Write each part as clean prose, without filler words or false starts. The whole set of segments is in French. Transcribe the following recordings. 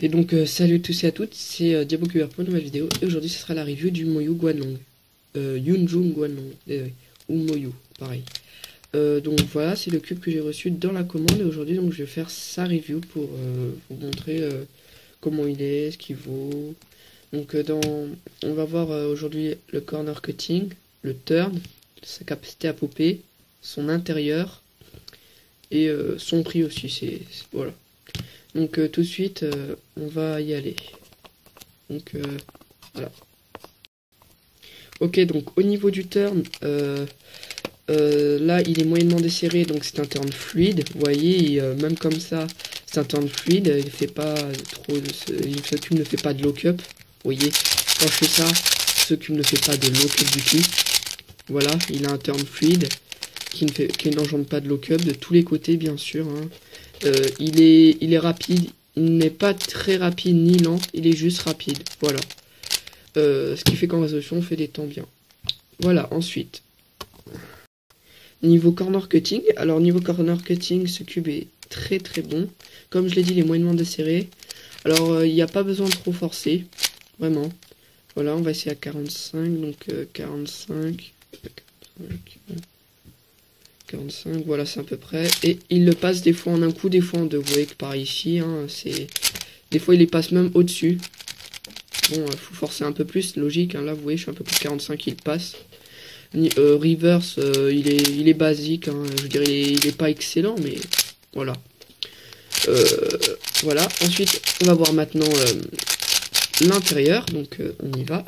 Et donc salut à tous et à toutes, c'est DiaboQR pour une nouvelle vidéo. Et aujourd'hui ce sera la review du Moyu Guanlong. Yunjung Guanlong, ou Moyu, pareil. Donc voilà, c'est le cube que j'ai reçu dans la commande. Et aujourd'hui donc je vais faire sa review pour vous montrer comment il est, ce qu'il vaut. Donc on va voir aujourd'hui le corner cutting, le turn, sa capacité à popper, son intérieur et son prix aussi. Voilà. Donc tout de suite, on va y aller. Donc voilà. Ok, donc au niveau du turn, là il est moyennement desserré, donc c'est un turn fluide. Vous voyez, même comme ça, c'est un turn fluide. Il fait pas trop, ce cube ne fait pas de lock-up. Vous voyez, quand je fais ça, ce cube ne fait pas de lock-up du tout. Voilà, il a un turn fluide qui n'engendre pas de lock-up de tous les côtés, bien sûr. Hein. Il est rapide, il n'est pas très rapide ni lent, il est juste rapide, voilà. Ce qui fait qu'en résolution on fait des temps bien. Voilà, ensuite. Niveau corner cutting, alors niveau corner cutting, ce cube est très très bon. Comme je l'ai dit, il est moyennement desserré. Alors il n'y a pas besoin de trop forcer, vraiment. Voilà, on va essayer à 45, donc 45... 45, voilà, c'est à peu près. Et il le passe des fois en un coup, des fois en deux. Vous voyez que par ici, hein, des fois il les passe même au-dessus. Bon, il faut forcer un peu plus, logique. Hein, là, vous voyez, je suis un peu plus de 45, il passe. Reverse, il est basique. Hein, je dirais, il est pas excellent, mais voilà. Voilà. Ensuite, on va voir maintenant l'intérieur. Donc, on y va.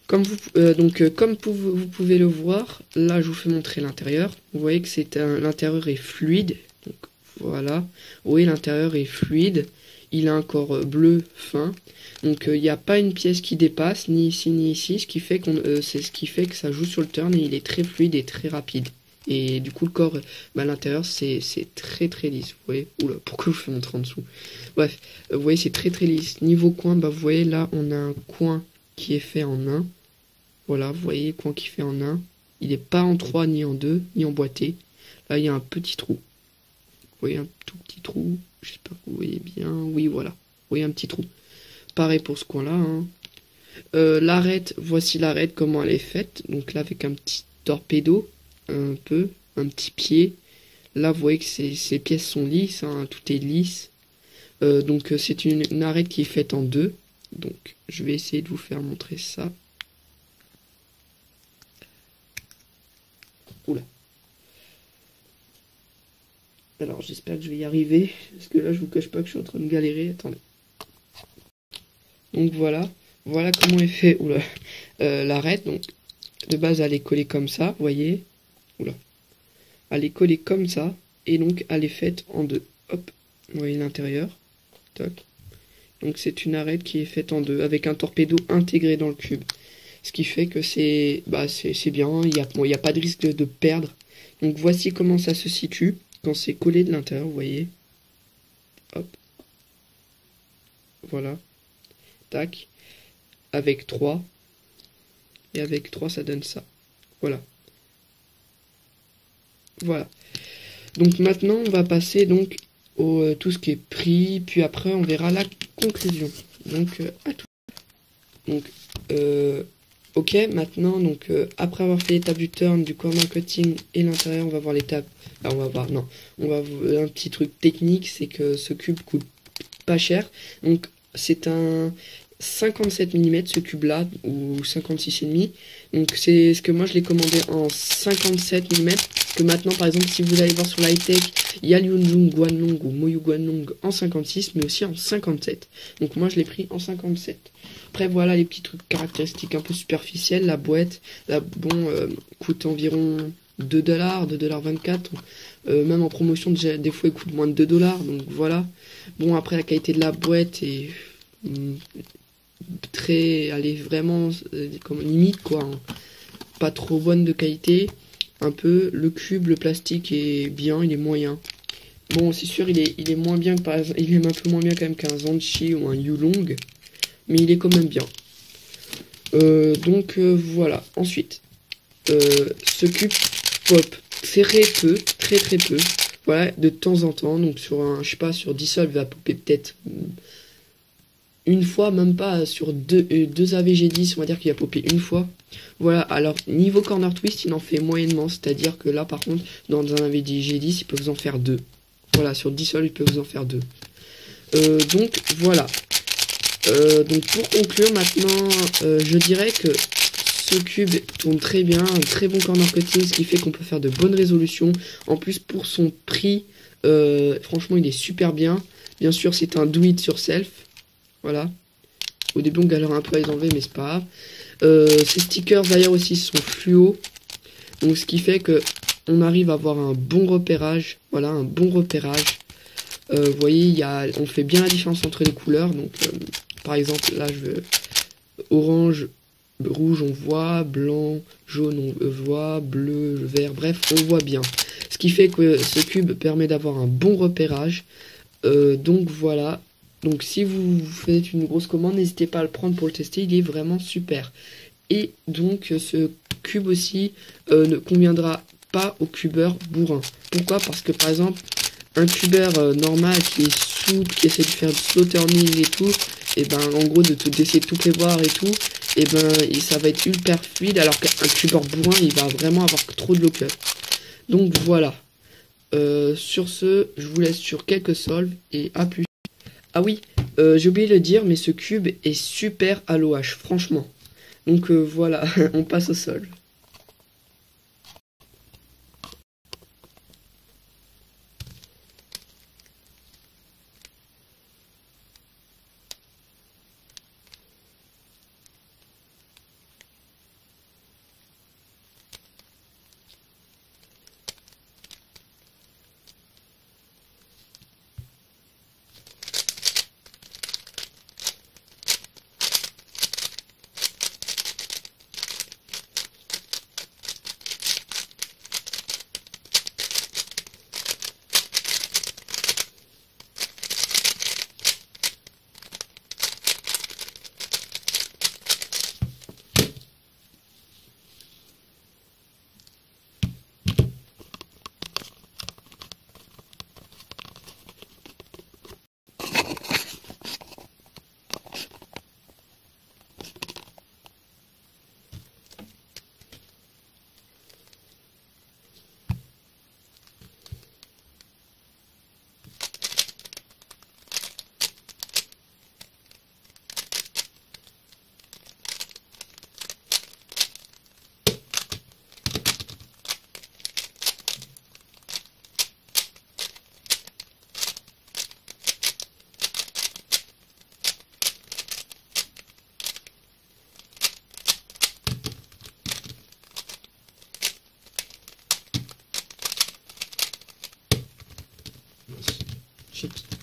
Comme vous pouvez le voir, là je vous fais montrer l'intérieur. Vous voyez que l'intérieur est fluide. Donc voilà, vous voyez l'intérieur est fluide. Il a un corps bleu fin. Donc il n'y a pas une pièce qui dépasse ni ici ni ici, ce qui fait c'est ce qui fait que ça joue sur le turn et il est très fluide et très rapide. Et du coup le corps, à l'intérieur c'est très très lisse. Vous voyez, oula, pourquoi je vous fais montrer en dessous. Bref, vous voyez c'est très très lisse. Niveau coin, vous voyez là on a un coin qui est fait en 1. Voilà, vous voyez, coin qui fait en 1. Il n'est pas en 3, ni en 2, ni emboîté. Là, il y a un petit trou. Vous voyez un tout petit trou. J'espère que vous voyez bien. Oui, voilà. Vous voyez un petit trou. Pareil pour ce coin-là. Hein. L'arête, voici l'arête, comment elle est faite. Donc là, avec un petit torpedo, un petit pied. Là, vous voyez que ces pièces sont lisses. Hein, tout est lisse. Donc, c'est une arête qui est faite en 2. Donc, je vais essayer de vous faire montrer ça. Oula. Alors, j'espère que je vais y arriver. Parce que là, je vous cache pas que je suis en train de galérer. Attendez. Donc, voilà. Voilà comment est fait l'arête. Donc, de base, elle est collée comme ça. Vous voyez. Oula. Elle est collée comme ça. Et donc, elle est faite en 2. Hop. Vous voyez l'intérieur. Toc. Donc c'est une arête qui est faite en 2 avec un torpedo intégré dans le cube. Ce qui fait que c'est bien, il n'y a pas de risque de perdre. Donc voici comment ça se situe quand c'est collé de l'intérieur, vous voyez. Hop. Voilà. Tac. Avec 3. Et avec 3 ça donne ça. Voilà. Voilà. Donc maintenant on va passer donc tout ce qui est prix, puis après on verra la conclusion. Donc à tout. Donc ok, maintenant donc après avoir fait l'étape du turn, du corner cutting et l'intérieur, on va voir l'étape. On va voir un petit truc technique, c'est que ce cube coûte pas cher. Donc c'est un 57 mm ce cube là, ou 56,5. Donc c'est ce que moi je l'ai commandé en 57 mm. Que maintenant par exemple si vous allez voir sur l'high-tech, il y a Yunjung Guanlong ou Moyu Guanlong en 56 mais aussi en 57. Donc moi je l'ai pris en 57. Après voilà les petits trucs caractéristiques un peu superficiels. La boîte, coûte environ 2$, 2,24$. Même en promotion déjà, des fois il coûte moins de 2$. Donc voilà. Bon après la qualité de la boîte est elle est vraiment comme limite quoi. Hein. Pas trop bonne de qualité. Un peu, le cube, le plastique est bien, il est moyen. Bon, c'est sûr, il est moins bien que par exemple, il est un peu moins bien quand même qu'un Zanchi ou un Yulong, mais il est quand même bien. Voilà. Ensuite, ce cube pop très peu, très peu. Voilà, de temps en temps. Donc sur un, je sais pas, sur 10 sols, il va popper peut-être une fois, même pas sur deux AVG10, on va dire qu'il a popé une fois. Voilà, alors niveau corner twist, il en fait moyennement, c'est-à-dire que là par contre, dans un AVG10, il peut vous en faire 2. Voilà, sur 10 sols, il peut vous en faire 2. Donc voilà. Donc pour conclure maintenant, je dirais que ce cube tourne très bien, un très bon corner cutting, ce qui fait qu'on peut faire de bonnes résolutions. En plus pour son prix, franchement il est super bien. Bien sûr c'est un do it yourself. Voilà. Au début on galère un peu à les enlever mais c'est pas grave. Ces stickers d'ailleurs aussi sont fluo. Donc ce qui fait que on arrive à avoir un bon repérage. Voilà, un bon repérage. Vous voyez, on fait bien la différence entre les couleurs. Donc par exemple là je veux orange, rouge on voit, blanc, jaune on voit, bleu, vert, bref on voit bien. Ce qui fait que ce cube permet d'avoir un bon repérage. Donc voilà. Donc si vous faites une grosse commande, n'hésitez pas à le prendre pour le tester, il est vraiment super. Et donc ce cube aussi ne conviendra pas aux cubeurs bourrins. Pourquoi? Parce que par exemple, un cubeur normal qui est souple, qui essaie de faire du slow turning et tout, et ben en gros d'essayer de tout prévoir et tout, et ben ça va être hyper fluide, alors qu'un cubeur bourrin il va vraiment avoir trop de lock-up. Donc voilà. Sur ce, je vous laisse sur quelques solves et à plus. Ah oui, j'ai oublié de le dire, mais ce cube est super à l'OH, franchement. Donc voilà, on passe au sol. Chips.